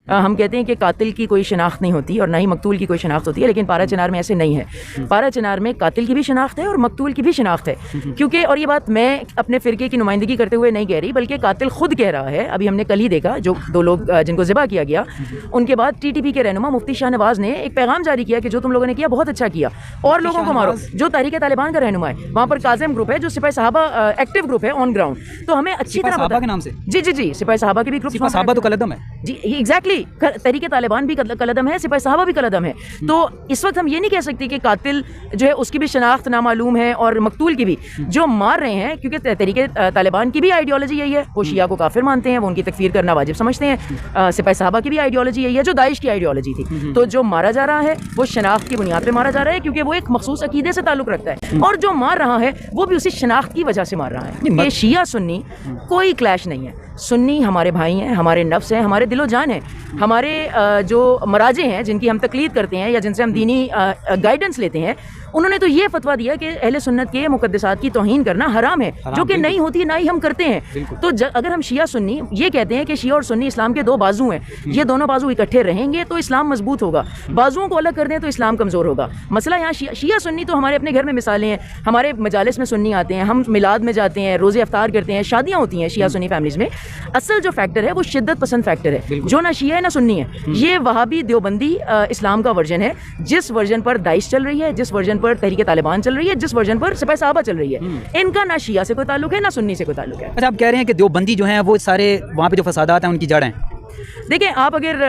ہم کہتے ہیں کہ قاتل کی کوئی شناخت نہیں ہوتی اور نہ ہی مقتول کی کوئی شناخت ہوتی ہے، لیکن پارا چنار میں ایسے نہیں ہے۔ پارا چنار میں قاتل کی بھی شناخت ہے اور مقتول کی بھی شناخت ہے، کیونکہ اور یہ بات میں اپنے فرقے کی نمائندگی کرتے ہوئے نہیں کہہ رہی، بلکہ قاتل خود کہہ رہا ہے۔ ابھی ہم نے کل ہی دیکھا جو 2 لوگ جن کو ذبح کیا گیا، ان کے بعد TTP کے رہنما مفتی شاہ نواز نے ایک پیغام جاری کیا کہ جو تم لوگوں نے کیا بہت اچھا کیا، اور لوگوں کو مارو۔ جو تحریک طالبان کا رہنما ہے، وہاں پر کاظم گروپ ہے جو سپاہی صحابہ ایکٹیو گروپ ہے آن گراؤنڈ، تو ہمیں اچھی طرح صحابہ کے نام سے جی سپاہی صحابہ کے بھی گروپ، سپاہی صحابہ تو قلعدم ہے جی ایگزیکٹلی، تحریک طالبان بھی قلعدم ہے، سپاہی صحابہ بھی قلعدم ہے۔ تو اس وقت ہم یہ نہیں کہہ سکتے کہ قاتل جو ہے اس کی بھی شناخت نامعلوم ہے اور مقتول کی بھی، جو مار رہے ہیں، کیونکہ تحریک طالبان کی بھی آئیڈیالوجی یہی ہے، وہ شیعہ کو کافر مانتے ہیں، وہ ان کی تکفیر کرنا واجب سمجھتے ہیں۔ سپاہی صحابہ کی بھی آئیڈیالوجی یہی ہے جو داعش کی آئیڈیالوجی تھی۔ تو جو مارا جا رہا ہے وہ شناخت کی بنیاد پہ مارا جا رہا ہے، کیونکہ وہ ایک مخصوص عقیدے سے تعلق رکھتا ہے، اور جو مار رہا ہے وہ بھی اسی شناخت کی وجہ سے مار رہا ہے۔ یہ شیعہ سنی کوئی کلیش نہیں ہے، سنی ہمارے بھائی ہیں، ہمارے نفس ہیں، ہمارے دل و جان ہیں، ہمارے جو مراجع ہیں جن کی ہم تقلید کرتے ہیں یا جن سے ہم دینی گائیڈنس لیتے ہیں، انہوں نے تو یہ فتویٰ دیا کہ اہل سنت کے مقدسات کی توہین کرنا حرام ہے، جو کہ نہیں ہوتی، نہ ہی ہم کرتے ہیں۔ تو اگر ہم شیعہ سنی یہ کہتے ہیں کہ شیعہ اور سنی اسلام کے 2 بازو ہیں، یہ دونوں بازو اکٹھے رہیں گے تو اسلام مضبوط ہوگا، بازوؤں کو الگ کر دیں تو اسلام کمزور ہوگا۔ مسئلہ یہاں شیعہ سنی تو ہمارے اپنے گھر میں مثالیں ہیں، ہمارے مجالس میں سنی آتے ہیں، ہم میلاد میں جاتے ہیں، روزے افطار کرتے ہیں، شادیاں ہوتی ہیں شیعہ سنی فیملیز میں۔ اصل جو فیکٹر ہے وہ شدت پسند فیکٹر ہے، جو نہ شیعہ ہے نہ سنی ہے۔ یہ وہابی دیوبندی اسلام کا ورژن ہے، جس ورژن پر داعش چل رہی ہے، جس ورژن پر تحریک طالبان چل رہی ہے، جس ورژن پر سپاہی صحابہ چل رہی ہے، ان کا نہ شیعہ سے کوئی تعلق ہے نہ سنی سے کوئی تعلق ہے۔ اچھا، آپ کہہ رہے ہیں کہ دیوبندی جو ہیں وہ سارے وہاں پہ جو فسادات ہیں ان کی جڑ ہیں؟ دیکھیں، آپ اگر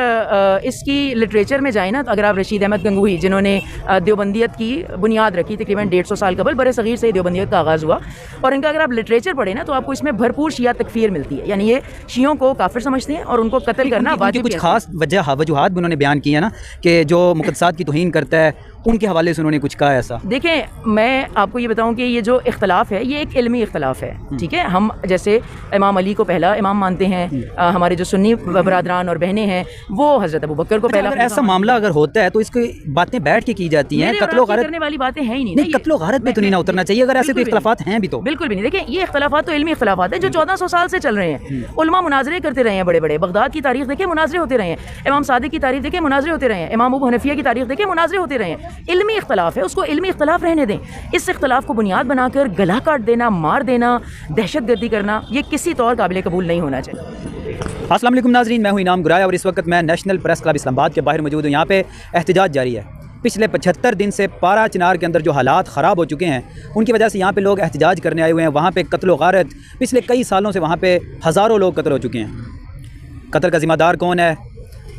اس کی لٹریچر میں جائیں نا، تو اگر آپ رشید احمد گنگوہی جنہوں نے دیوبندیت کی بنیاد رکھی تقریباً 150 سال قبل، برِ صغیر سے دیوبندیت کا آغاز ہوا، اور ان کا اگر آپ لٹریچر پڑھیں نا تو آپ کو اس میں بھرپور شیعہ تکفیر ملتی ہے، یعنی یہ شیعوں کو کافر سمجھتے ہیں اور ان کو قتل کرنا واجب۔ کچھ خاص وجوہات بھی انہوں نے بیان کی ہیں نا کہ جو مقدسات کی توہین کرتا ہے، ان کے حوالے سے انہوں نے کچھ کہا ایسا؟ دیکھیں، میں آپ کو یہ بتاؤں کہ یہ جو اختلاف ہے یہ ایک علمی اختلاف ہے، ٹھیک ہے؟ ہم جیسے امام علی کو پہلا امام مانتے ہیں، ہمارے جو سنی برادران اور بہنیں ہیں وہ حضرت ابوبکر کو پہلا۔ ایسا معاملہ اگر ہوتا ہے تو اس کی باتیں بیٹھ کے کی جاتی ہیں، قتل و غارت کرنے والی باتیں ہیں ہی نہیں، قتل و غارت پہ تو نہیں نہ اترنا چاہیے اگر ایسے کوئی اختلافات ہیں بھی تو۔ بالکل بھی نہیں، دیکھیں یہ اختلافات تو علمی اختلافات ہیں جو 1400 سال سے چل رہے ہیں، علماء مناظرے کرتے رہے ہیں، بڑے بڑے بغداد کی تاریخ دیکھیں مناظرے ہوتے رہے ہیں، امام صادق کی تاریخ دیکھیں مناظرے ہوتے رہے ہیں، امام ابو حنیفہ کی تاریخ دیکھیں مناظرے ہوتے رہے ہیں۔ علمی اختلاف ہے، اس کو علمی اختلاف رہنے دیں۔ اس اختلاف کو بنیاد بنا کر گلا کاٹ دینا، مار دینا، دہشت گردی کرنا، یہ کسی طور قابل قبول نہیں ہونا چاہیے۔ السلام علیکم ناظرین، میں ہوں انعام گرایا اور اس وقت میں نیشنل پریس کلب اسلام آباد کے باہر موجود ہوں۔ یہاں پہ احتجاج جاری ہے۔ پچھلے 75 دن سے پارا چنار کے اندر جو حالات خراب ہو چکے ہیں ان کی وجہ سے یہاں پہ لوگ احتجاج کرنے آئے ہوئے ہیں۔ وہاں پہ قتل و غارت، پچھلے کئی سالوں سے وہاں پہ ہزاروں لوگ قتل ہو چکے ہیں۔ قتل کا ذمہ دار کون ہے؟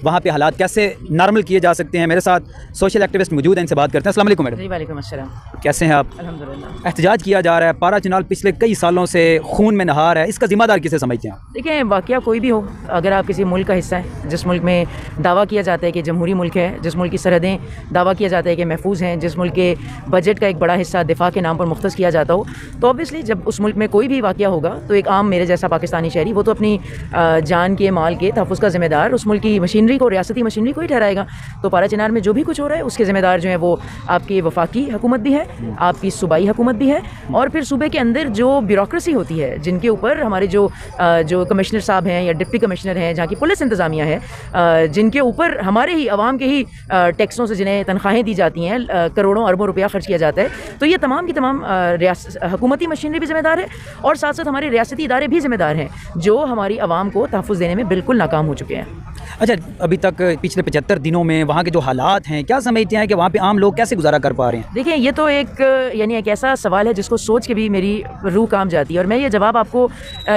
وہاں پہ حالات کیسے نارمل کیے جا سکتے ہیں؟ میرے ساتھ سوشل ایکٹیوسٹ موجود ہیں، ان سے بات کرتے ہیں۔ السلام علیکم میڈم۔ جی وعلیکم السلام، کیسے ہیں آپ؟ الحمدللہ۔ احتجاج کیا جا رہا ہے، پارا چنار پچھلے کئی سالوں سے خون میں نہار ہے، اس کا ذمہ دار کسے سمجھتے ہیں آپ؟ دیکھیں، واقعہ کوئی بھی ہو، اگر آپ کسی ملک کا حصہ ہیں جس ملک میں دعویٰ کیا جاتا ہے کہ جمہوری ملک ہے، جس ملک کی سرحدیں دعویٰ کیا جاتا ہے کہ محفوظ ہیں، جس ملک کے بجٹ کا ایک بڑا حصہ دفاع کے نام پر مختص کیا جاتا ہو، تو اوبیسلی جب اس ملک میں کوئی بھی واقعہ ہوگا تو ایک عام میرے جیسا پاکستانی شہری وہ تو اپنی جان کے مال کے تحفظ کا ذمہ دار اس ملک کی مشینری کو، ریاستی مشینری کو ہی ٹھہرائے گا۔ تو پارا چنار میں جو بھی کچھ ہو رہا ہے اس کے ذمہ دار جو ہیں وہ آپ کی وفاقی حکومت بھی ہے، آپ کی صوبائی حکومت بھی ہے، اور پھر صوبے کے اندر جو بیوروکریسی ہوتی ہے جن کے اوپر ہمارے جو کمشنر صاحب ہیں یا ڈپٹی کمشنر ہیں، جہاں کی پولیس انتظامیہ ہے، جن کے اوپر ہمارے ہی عوام کے ہی ٹیکسوں سے جنہیں تنخواہیں دی جاتی ہیں، کروڑوں اربوں روپیہ خرچ کیا جاتا ہے، تو یہ تمام کی تمام حکومتی مشینری بھی ذمہ دار ہے، اور ساتھ ساتھ ہمارے ریاستی ادارے بھی ذمہ دار ہیں جو ہماری عوام کو تحفظ دینے میں بالکل ناکام ہو چکے ہیں۔ اچھا، ابھی تک پچھلے 75 دنوں میں وہاں کے جو حالات ہیں کیا سمجھتے ہیں کہ وہاں پہ عام لوگ کیسے گزارا کر پا رہے ہیں؟ دیکھیں، یہ تو ایک ایسا سوال ہے جس کو سوچ کے بھی میری روح کام جاتی ہے، اور میں یہ جواب آپ کو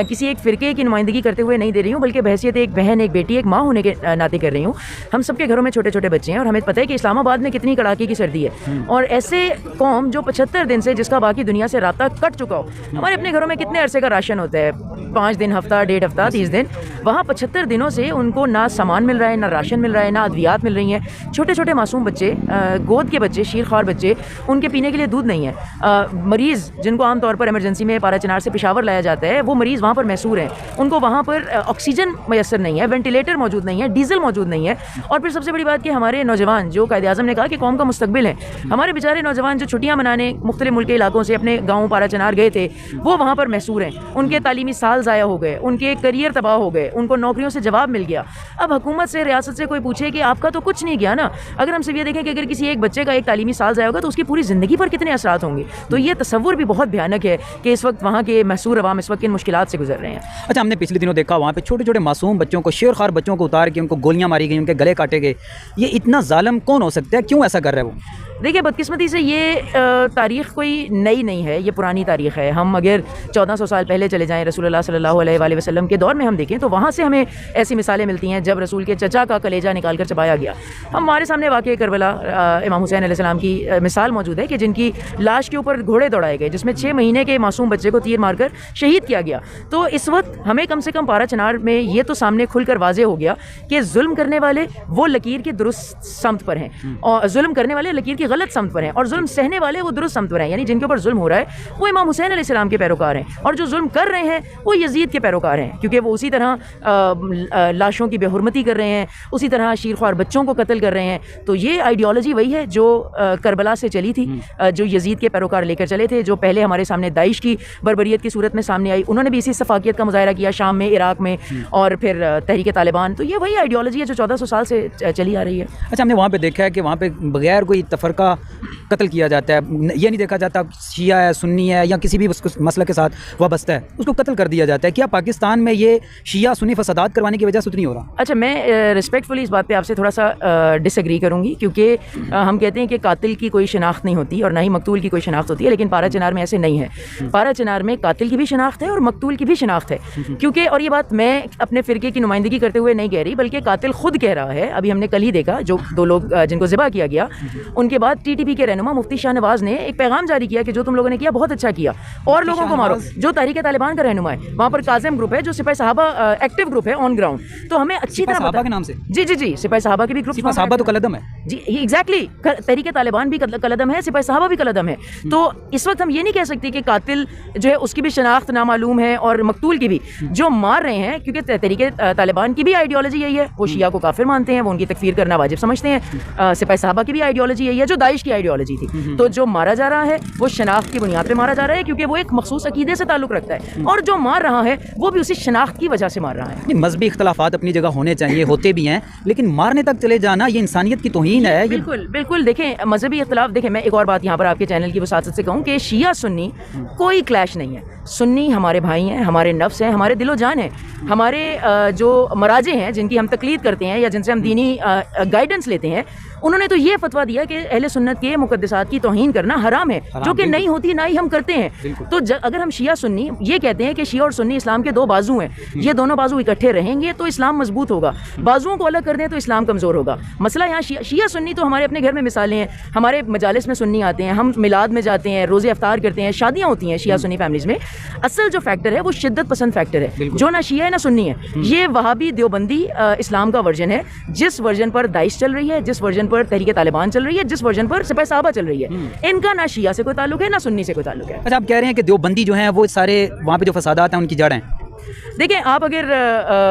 کسی ایک فرقے کی نمائندگی کرتے ہوئے نہیں دے رہی ہوں، بلکہ بحیثیت ایک بہن، ایک بیٹی، ایک ماں ہونے کے ناطے کر رہی ہوں۔ ہم سب کے گھروں میں چھوٹے چھوٹے بچے ہیں اور ہمیں پتہ ہے کہ اسلام آباد میں کتنی کڑاکے کی سردی ہے، اور ایسے قوم جو 75 دن سے جس کا باقی دنیا سے رابطہ کٹ چکا ہو، ہمارے اپنے گھروں میں کتنے عرصے کا راشن ہوتا ہے، 5 دن، ہفتہ، 1.5 ہفتہ، 30 دن، وہاں 75 دنوں سے ان کو نہ سامان مل رہا ہے، نہ راشن مل رہا ہے، نہ ادویات مل رہی ہیں۔ چھوٹے چھوٹے معصوم بچے، گود کے بچے، شیر خوار بچے، ان کے پینے کے لیے دودھ نہیں ہے۔ مریض جن کو عام طور پر ایمرجنسی میں پارا چنار سے پشاور لایا جاتا ہے، وہ مریض وہاں پر محصور ہیں، ان کو وہاں پر آکسیجن میسر نہیں ہے، وینٹیلیٹر موجود نہیں ہے، ڈیزل موجود نہیں ہے، اور پھر سب سے بڑی بات کہ ہمارے نوجوان جو قائد اعظم نے کہا کہ قوم کا مستقبل ہے، ہمارے بیچارے نوجوان جو چھٹیاں منانے مختلف ملک کے علاقوں سے اپنے گاؤں پارا چنار گئے تھے، وہ وہاں پر محصور ہیں، ان کے تعلیمی سال ضائع ہو گئے، ان کے کریئر تباہ ہو گئے، ان کو نوکریوں سے جواب مل گیا۔ اب حکومت سے سے ریاست سے کوئی پوچھے کہ آپ کا تو کچھ نہیں گیا نا. اگر ہم صرف یہ دیکھیں کہ اگر کسی ایک بچے کا ایک تعلیمی سال ضائع ہوگا تو اس کی پوری زندگی پر کتنے اثرات ہوں گے. تو یہ تصور بھی بہت بھیانک ہے کہ اس وقت وہاں کے محصور عوام اس وقت ان مشکلات سے گزر رہے ہیں. اچھا، ہم نے پچھلے دنوں دیکھا وہاں پہ چھوٹے چھوٹے معصوم بچوں کو، شیر خوار بچوں کو اتار کے ان کو گولیاں ماری گئی، ان کے گلے کاٹے گئے. یہ اتنا ظالم کون ہو سکتا ہے؟ کیوں ایسا کر رہا ہے وہ؟ دیکھیے، بدقسمتی سے یہ تاریخ کوئی نئی نہیں ہے، یہ پرانی تاریخ ہے. ہم اگر 1400 سال پہلے چلے جائیں، رسول اللہ صلی اللہ علیہ وآلہ وسلم کے دور میں ہم دیکھیں تو وہاں سے ہمیں ایسی مثالیں ملتی ہیں جب رسول کے چچا کا کلیجہ نکال کر چبایا گیا. ہمارے سامنے واقع کربلا امام حسین علیہ السلام کی مثال موجود ہے کہ جن کی لاش کے اوپر گھوڑے دوڑائے گئے، جس میں 6 مہینے کے معصوم بچے کو تیر مار کر شہید کیا گیا. تو اس وقت ہمیں کم سے کم پارا چنار میں یہ تو سامنے کھل کر واضح ہو گیا کہ ظلم کرنے والے وہ لکیر کی درست سمت پر ہیں، اور ظلم کرنے والے لکیر کی غلط سمت پر ہیں، اور ظلم سہنے والے وہ درست سمت پر ہیں. یعنی جن کے اوپر ظلم ہو رہا ہے وہ امام حسین علیہ السلام کے پیروکار ہیں، اور جو ظلم کر رہے ہیں وہ یزید کے پیروکار ہیں، کیونکہ وہ اسی طرح لاشوں کی بے حرمتی کر رہے ہیں، اسی طرح شیرخوار بچوں کو قتل کر رہے ہیں. تو یہ آئیڈیالوجی وہی ہے جو کربلا سے چلی تھی، جو یزید کے پیروکار لے کر چلے تھے، جو پہلے ہمارے سامنے داعش کی بربریت کی صورت میں سامنے آئی. انہوں نے بھی اسی سفاکیت کا مظاہرہ کیا شام میں، عراق میں، اور پھر تحریک طالبان. تو یہ وہی آئیڈیالوجی ہے جو 1400 سال سے چلی آ رہی ہے. اچھا، ہم نے وہاں پہ دیکھا ہے کہ وہاں پہ بغیر کوئی تفرقہ قتل کیا جاتا ہے. یہ نہیں دیکھا جاتا شیعہ ہے، سنی ہے، یا کسی بھی مسئلہ کے ساتھ وابستہ ہے، اس کو قتل کر دیا جاتا ہے. کیا پاکستان میں یہ شیعہ سنی فسادات کروانے کی وجہ سے اتنی ہو رہا؟ اچھا، میں رسپیکٹفلی اس بات پہ آپ سے تھوڑا سا ڈس ایگری کروں گی، کیونکہ ہم کہتے ہیں کہ قاتل کی کوئی شناخت نہیں ہوتی اور نہ ہی مقتول کی کوئی شناخت ہوتی ہے، لیکن پارا چنار میں ایسے نہیں ہے. پارا چنار میں قاتل کی بھی شناخت ہے اور مقتول کی بھی شناخت ہے. کیونکہ، اور یہ بات میں اپنے فرقے کی نمائندگی کرتے ہوئے نہیں کہہ رہی، بلکہ قاتل خود کہہ رہا ہے. ابھی ہم نے کل ہی دیکھا جو 2 لوگ جن کو ذبح کیا گیا، ان کے بعد ٹی ٹی پی کے رہنما مفتی شاہ نواز نے ایک پیغام جاری کیا کہ جو تم لوگوں نے کیا بہت اچھا کیا، اور لوگوں کو مارو. جو تحریک طالبان کا رہنما ہے، وہاں پر کاظم گروپ ہے جو سپاہی صحابہ ایکٹیو گروپ ہے آن گراؤنڈ. تو ہمیں اچھی طرح صحابہ کے نام سے، جی سپاہی صحابہ کے بھی گروپ. سپاہی صحابہ تو قلعدم ہے. جی ایگزیکٹلی، تحریک طالبان بھی قلعدم ہے، سپاہی صحابہ بھی قلعدم ہے. تو اس وقت ہم یہ نہیں کہہ سکتے کہ قاتل جو ہے اس کی بھی شناخت نامعلوم ہے اور مقتول کی بھی. جو مار رہے ہیں، کیونکہ تحریک طالبان کی بھی آئیڈیالوجی یہی ہے، وہ شیعہ کو کافر مانتے ہیں، وہ ان کی تکفیر کرنا واجب سمجھتے ہیں. سپاہی صحابہ کی بھی آئیڈیالوجی یہی ہے جو داعش کی آئیڈیالوجی تھی. تو جو مارا جا رہا ہے وہ شناخت کی بنیاد پہ مارا جا رہا ہے، کیونکہ وہ ایک مخصوص عقیدے سے تعلق رکھتا ہے، اور جو مار رہا ہے وہ بھی اسی شناخت کی وجہ سے مار رہا ہے. مذہبی اختلافات اپنی جگہ ہونے چاہیے، ہوتے بھی ہیں، لیکن مارنے تک چلے جانا یہ انسانیت کی توہین ہے. بالکل دیکھیں، مذہبی اختلاف، دیکھیں میں ایک اور بات یہاں پر آپ کے چینل کی وساطت سے کہوں کہ شیعہ سنی کوئی کلیش نہیں ہے. سنی ہمارے بھائی ہیں، ہمارے نفس ہیں، ہمارے دل و جان ہیں. ہمارے جو مراجع ہیں جن کی ہم تقلید کرتے ہیں یا جن سے ہم دینی گائیڈنس لیتے ہیں، انہوں نے تو یہ فتویٰ دیا کہ اہل سنت کے مقدسات کی توہین کرنا حرام ہے، جو کہ نہیں ہوتی، نہ ہی ہم کرتے ہیں. تو اگر ہم شیعہ سنی یہ کہتے ہیں کہ شیعہ اور سنی اسلام کے 2 بازو ہیں، یہ دونوں بازو اکٹھے رہیں گے تو اسلام مضبوط ہوگا. بازوؤں کو الگ کر دیں تو اسلام کمزور ہوگا. مسئلہ یہاں شیعہ سنی تو ہمارے اپنے گھر میں مثالیں ہیں، ہمارے مجالس میں سنی آتے ہیں، ہم میلاد میں جاتے ہیں، روزے افطار کرتے ہیں، شادیاں ہوتی ہیں شیعہ سنی فیملیز میں. اصل جو فیکٹر ہے وہ شدت پسند فیکٹر ہے، جو نہ شیعہ ہے نہ سنی ہے. یہ وہابی دیوبندی اسلام کا ورژن ہے، جس ورژن پر داعش چل رہی ہے، جس ورژن پر تحریک طالبان چل رہی ہے، جس ورژن پر سپاہی صحابہ چل رہی ہے. ان کا نہ شیعہ سے کوئی تعلق ہے نہ سنی سے کوئی تعلق ہے. اچھا، آپ کہہ رہے ہیں کہ دیوبندی جو ہیں وہ سارے وہاں پہ جو فسادات ہیں ان کی جڑیں ہیں. دیکھیں، آپ اگر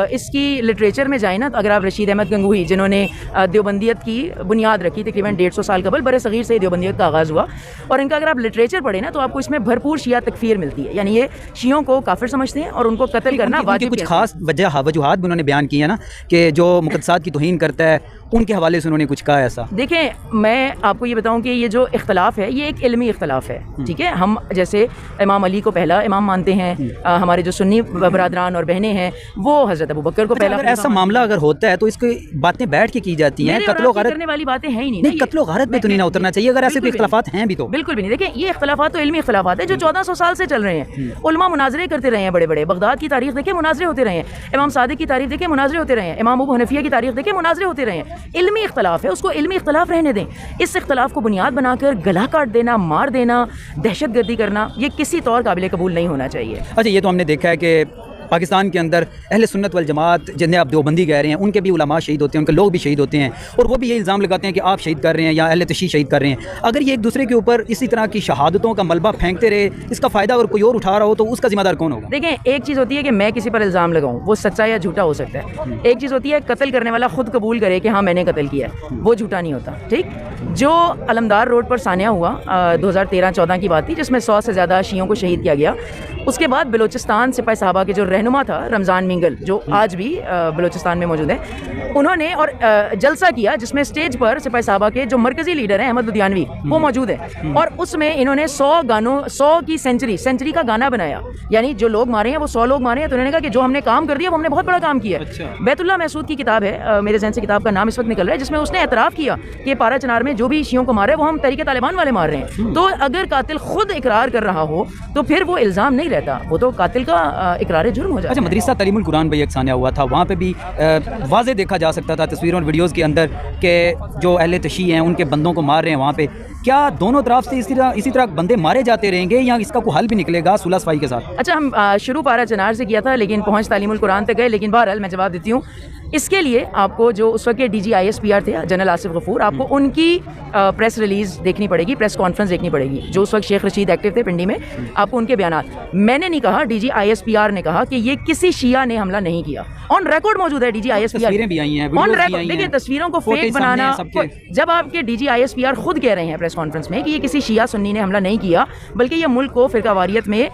اس کی لٹریچر میں جائیں نا، تو اگر آپ رشید احمد گنگوہی جنہوں نے دیوبندیت کی بنیاد رکھی تقریباً 150 سال قبل، برِ صغیر سے دیوبندیت کا آغاز ہوا، اور ان کا اگر آپ لٹریچر پڑھیں نا تو آپ کو اس میں بھرپور شیعہ تکفیر ملتی ہے. یعنی یہ شیعوں کو کافر سمجھتے ہیں اور ان کو قتل کرنا واجب. کچھ خاص وجوہات بھی انہوں نے بیان کی ہے نا کہ جو مقدسات کی توہین کرتا ہے، ان کے حوالے سے انہوں نے کچھ کہا ایسا. دیکھیں، میں آپ کو یہ بتاؤں کہ یہ جو اختلاف ہے یہ ایک علمی اختلاف ہے. ٹھیک ہے، ہم جیسے امام علی کو پہلا امام مانتے ہیں، ہمارے جو سنی برادران اور بہنیں ہیں وہ حضرت ابوبکر کو پہلا. ایسا معاملہ اگر ہوتا ہے تو اس کی باتیں بیٹھ کے کی جاتی ہیں، قتل و غارت کرنے والی باتیں ہیں ہی نہیں. قتل و غارت میں تو نہیں اترنا چاہیے اگر ایسے کوئی اختلافات ہیں بھی تو. بالکل بھی نہیں. دیکھیں، یہ اختلافات تو علمی اختلافات ہیں جو 1400 سال سے چل رہے ہیں. علماء مناظرے کرتے رہے ہیں بڑے بڑے. بغداد کی تاریخ دیکھیں، مناظرے ہوتے رہے ہیں. امام صادق کی تاریخ دیکھیں، مناظرے ہوتے رہے ہیں. امام ابو حنیفہ کی تاریخ دیکھیں، مناظرے ہوتے رہے ہیں. علمی اختلاف ہے، اس کو علمی اختلاف رہنے دیں. اس اختلاف کو بنیاد بنا کر گلا کاٹ دینا، مار دینا، دہشت گردی کرنا، یہ کسی طور قابل قبول نہیں ہونا چاہیے. اچھا، یہ تو ہم نے دیکھا ہے کہ پاکستان کے اندر اہل سنت والجماعت جنہیں آپ دیوبندی کہہ رہے ہیں، ان کے بھی علماء شہید ہوتے ہیں، ان کے لوگ بھی شہید ہوتے ہیں، اور وہ بھی یہ الزام لگاتے ہیں کہ آپ شہید کر رہے ہیں یا اہل تشیع شہید کر رہے ہیں. اگر یہ ایک دوسرے کے اوپر اسی طرح کی شہادتوں کا ملبہ پھینکتے رہے، اس کا فائدہ اگر کوئی اور اٹھا رہا ہو تو اس کا ذمہ دار کون ہوگا؟ دیکھیں، ایک چیز ہوتی ہے کہ میں کسی پر الزام لگاؤں، وہ سچا یا جھوٹا ہو سکتا ہے. ایک چیز ہوتی ہے قتل کرنے والا خود قبول کرے کہ ہاں میں نے قتل کیا ہے، وہ جھوٹا نہیں ہوتا. ٹھیک، جو علمدار روڈ پر سانیہ ہوا 2013-14 کی بات تھی، جس میں 100 سے زیادہ شیعوں کو شہید کیا گیا. اس کے بعد بلوچستان سپاہی صحابہ کے جو رہنما تھا رمضان مینگل جو آج بھی بلوچستان میں موجود ہیں, انہوں نے اور جلسہ کیا جس میں اسٹیج پر سپاہی صحابہ کے جو مرکزی لیڈر ہیں احمد لدھیانوی وہ موجود ہیں, اور اس میں انہوں نے 100 کی سینچری کا گانا بنایا, یعنی جو لوگ مارے ہیں وہ 100 لوگ مارے ہیں, تو انہوں نے کہا کہ جو ہم نے کام کر دیا وہ ہم نے بہت بڑا کام کیا ہے. بیت اللہ محسود کی کتاب ہے, میرے ذہن سے کتاب کا نام اس وقت نکل رہا ہے, جس میں اس نے اعتراف کیا کہ پارا چنار میں جو بھی شیعوں کو مارے وہ ہم تحریک طالبان والے مار رہے ہیں. تو اگر قاتل خود اقرار کر رہا ہو تو پھر وہ الزام نہیں رہتا, وہ تو قاتل کا اقرار جرم ہو جاتا ہے. اچھا, مدرسہ تعلیم القرآن بھائی ایک ثانیہ ہوا تھا, وہاں پہ بھی واضح دیکھا جا سکتا تھا تصویروں اور ویڈیوز کے اندر کہ جو اہل تشیع ہیں ان کے بندوں کو مار رہے ہیں وہاں پہ. کیا دونوں طرف سے اسی طرح بندے مارے جاتے رہیں گے یا اس کا کوئی حل بھی نکلے گا صلح صفائی کے ساتھ؟ اچھا, ہم شروع پارا چنار سے کیا تھا لیکن پہنچ تعلیم القرآن تک گئے, لیکن بہرحال میں جواب دیتی ہوں. اس کے لیے آپ کو جو اس وقت کے ڈی جی ISPR تھے جنرل آصف غفور, آپ کو ان کی پریس ریلیز دیکھنی پڑے گی, پریس کانفرنس دیکھنی پڑے گی. جو اس وقت شیخ رشید ایکٹیو تھے پنڈی میں, آپ کو ان کے بیانات. میں نے نہیں کہا, ڈی جی ISPR نے کہا کہ یہ کسی شیعہ نے حملہ نہیں کیا. آن ریکارڈ موجود ہے ڈی جی ISPR, تصویریں بھی آئی ہیں, آن ریکارڈ. دیکھیے تصویروں کو فیک بنانا, جب آپ کے ڈی جی ISPR خود کہہ رہے ہیں پریس کانفرنس میں کہ یہ کسی شیعہ سنی نے حملہ نہیں کیا بلکہ یہ ملک کو فرقہ واریت میں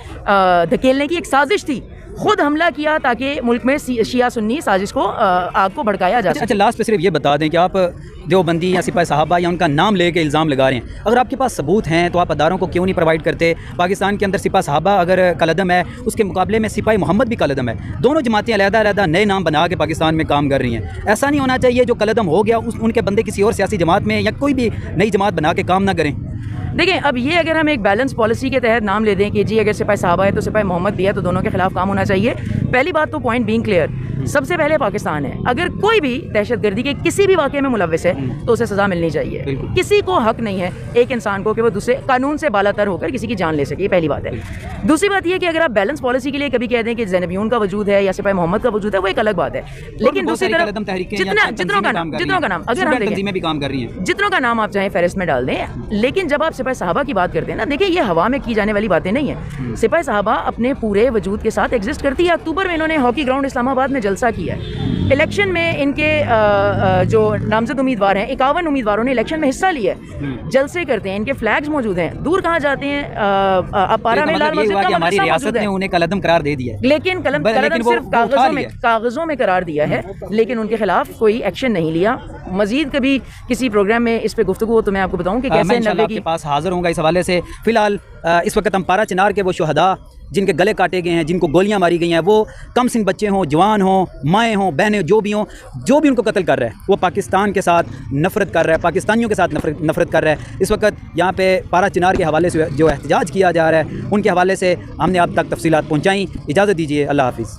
دھکیلنے کی ایک سازش تھی, خود حملہ کیا تاکہ ملک میں شیعہ سنی سازش کو آگ کو بھڑکایا جا سکے. اچھا, لاسٹ پہ صرف یہ بتا دیں کہ آپ دیوبندی یا سپاہی صحابہ یا ان کا نام لے کے الزام لگا رہے ہیں, اگر آپ کے پاس ثبوت ہیں تو آپ اداروں کو کیوں نہیں پرووائڈ کرتے؟ پاکستان کے اندر سپاہ صحابہ اگر کالعدم ہے, اس کے مقابلے میں سپاہی محمد بھی کالعدم ہے. دونوں جماعتیں علیحدہ علیحدہ نئے نام بنا کے پاکستان میں کام کر رہی ہیں. ایسا نہیں ہونا چاہیے جو کالعدم ہو گیا ان کے بندے کسی اور سیاسی جماعت میں یا کوئی بھی نئی جماعت بنا کے کام نہ کریں. دیکھیں, اب یہ اگر ہم ایک بیلنس پالیسی کے تحت نام لے دیں کہ جی اگر سپاہی صحابہ ہے تو سپاہی محمد بھی ہے تو دونوں کے خلاف کام ہونا چاہیے. پہلی بات تو پوائنٹ بینگ کلیئر, سب سے پہلے پاکستان ہے, اگر کوئی بھی دہشت گردی کے کسی بھی واقعے میں ملوث ہے تو اسے سزا ملنی چاہیے. کسی کو حق نہیں ہے ایک انسان کو کہ وہ دوسرے قانون سے بالا تر ہو کر کسی کی جان لے سکے, یہ پہلی بات ہے. دوسری بات یہ کہ اگر آپ بیلنس پالیسی کے لیے کبھی کہہ دیں کہ زینبیون کا وجود ہے یا سپاہی محمد کا وجود ہے وہ ایک الگ بات ہے, لیکن دوسری طرف جتنوں کا نام اگر ہم دیکھیں جتنوں کا نام آپ چاہیں فہرست میں ڈال دیں, لیکن جب آپ سپاہی صحابہ کی بات کرتے ہیں نا, دیکھیں یہ ہوا میں کی جانے والی باتیں نہیں ہیں. سپاہی صحابہ اپنے پورے وجود کے ساتھ ایگزسٹ کرتی ہے. اکتوبر میں انہوں نے ہاکی گراؤنڈ اسلام آباد میں جلسہ کیا ہے. الیکشن میں ان کے جو نامزد امیدوار ہیں 51 امیدواروں نے الیکشن میں حصہ لیا ہے, جلسے کرتے ہیں, ان کے فلیگز موجود ہیں. دور کہاں جاتے ہیں, اپارا میں لال مسجد کا ہماری ریاست نے انہیں کالعدم قرار دے دیا ہے, لیکن قلم صرف کاغذوں میں قرار دیا ہے, لیکن ان کے خلاف کوئی ایکشن نہیں لیا. مزید کبھی کسی پروگرام میں اس پہ گفتگو ہو تو میں آپ کو بتاؤں کہ کیسے آپ کے پاس حاضر ہوں گا اس حوالے سے. فی الحال اس وقت ہم پارا چنار کے وہ شہداء جن کے گلے کاٹے گئے ہیں, جن کو گولیاں ماری گئی ہیں, وہ کم سن بچے ہوں, جوان ہوں, مائیں ہوں, بہنیں, جو بھی ان کو قتل کر رہا ہے, وہ پاکستان کے ساتھ نفرت کر رہا ہے, پاکستانیوں کے ساتھ نفرت کر رہا ہے. اس وقت یہاں پہ پارا چنار کے حوالے سے جو احتجاج کیا جا رہا ہے ان کے حوالے سے ہم نے اب تک تفصیلات پہنچائیں. اجازت دیجیے, اللہ حافظ.